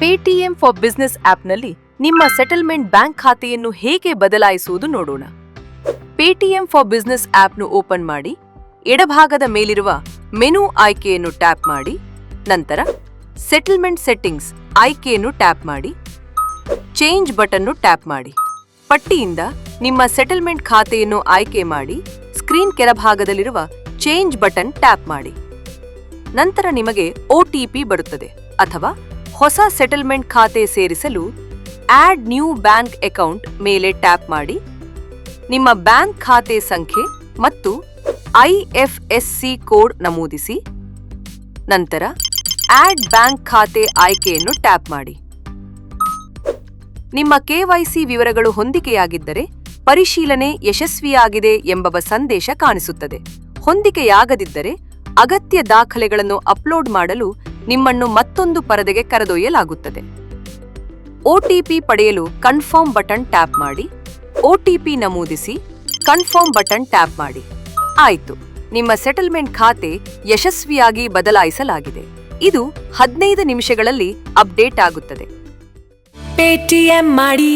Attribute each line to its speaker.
Speaker 1: Paytm for business ಆಪ್ನಲ್ಲಿ ನಿಮ್ಮ settlement bank ಖಾತೆಯನ್ನು ಹೇಗೆ ಬದಲಾಯಿಸುವುದು ನೋಡೋಣ. ಪೇಟಿಎಂ ಫಾರ್ ಬಿಸಿನೆಸ್ ಆಪ್ನು ಓಪನ್ ಮಾಡಿ, ಎಡಭಾಗದ ಮೇಲಿರುವ ಮೆನು ಆಯ್ಕೆಯನ್ನು ಟ್ಯಾಪ್ ಮಾಡಿ, ನಂತರ ಸೆಟಲ್ಮೆಂಟ್ ಸೆಟ್ಟಿಂಗ್ಸ್ ಆಯ್ಕೆಯನ್ನು ಟ್ಯಾಪ್ ಮಾಡಿ, ಚೇಂಜ್ ಬಟನ್ನು ಟ್ಯಾಪ್ ಮಾಡಿ. ಪಟ್ಟಿಯಿಂದ ನಿಮ್ಮ ಸೆಟಲ್ಮೆಂಟ್ ಖಾತೆಯನ್ನು ಆಯ್ಕೆ ಮಾಡಿ, ಸ್ಕ್ರೀನ್ ಕೆಳಭಾಗದಲ್ಲಿರುವ ಚೇಂಜ್ ಬಟನ್ ಟ್ಯಾಪ್ ಮಾಡಿ. ನಂತರ ನಿಮಗೆ OTP ಬರುತ್ತದೆ ಅಥವಾ ಹೊಸ ಸೆಟಲ್ಮೆಂಟ್ ಖಾತೆ ಸೇರಿಸಲು ಆಡ್ ನ್ಯೂ ಬ್ಯಾಂಕ್ ಅಕೌಂಟ್ ಮೇಲೆ ಟ್ಯಾಪ್ ಮಾಡಿ. ನಿಮ್ಮ ಬ್ಯಾಂಕ್ ಖಾತೆ ಸಂಖ್ಯೆ ಮತ್ತು IFSC ಕೋಡ್ ನಮೂದಿಸಿ. ನಂತರ ಆಡ್ ಬ್ಯಾಂಕ್ ಖಾತೆ ಆಯ್ಕೆಯನ್ನು ಟ್ಯಾಪ್ ಮಾಡಿ. ನಿಮ್ಮ KYC ವಿವರಗಳು ಹೊಂದಿಕೆಯಾಗಿದ್ದರೆ ಪರಿಶೀಲನೆ ಯಶಸ್ವಿಯಾಗಿದೆ ಎಂಬ ಸಂದೇಶ ಕಾಣಿಸುತ್ತದೆ. ಹೊಂದಿಕೆಯಾಗದಿದ್ದರೆ ಅಗತ್ಯ ದಾಖಲೆಗಳನ್ನು ಅಪ್ಲೋಡ್ ಮಾಡಲು ನಿಮ್ಮನ್ನು ಮತ್ತೊಂದು ಪರದೆಗೆ ಕರೆದೊಯ್ಯಲಾಗುತ್ತದೆ. OTP ಪಡೆಯಲು ಕನ್ಫರ್ಮ್ ಬಟನ್ ಟ್ಯಾಪ್ ಮಾಡಿ. OTP ನಮೂದಿಸಿ, ಕನ್ಫರ್ಮ್ ಬಟನ್ ಟ್ಯಾಪ್ ಮಾಡಿ. ಆಯಿತು, ನಿಮ್ಮ ಸೆಟಲ್ಮೆಂಟ್ ಖಾತೆ ಯಶಸ್ವಿಯಾಗಿ ಬದಲಾಯಿಸಲಾಗಿದೆ. ಇದು 15 ನಿಮಿಷಗಳಲ್ಲಿ ಅಪ್ಡೇಟ್ ಆಗುತ್ತದೆ.
Speaker 2: ಪೇಟಿಎಂ ಮಾಡಿ.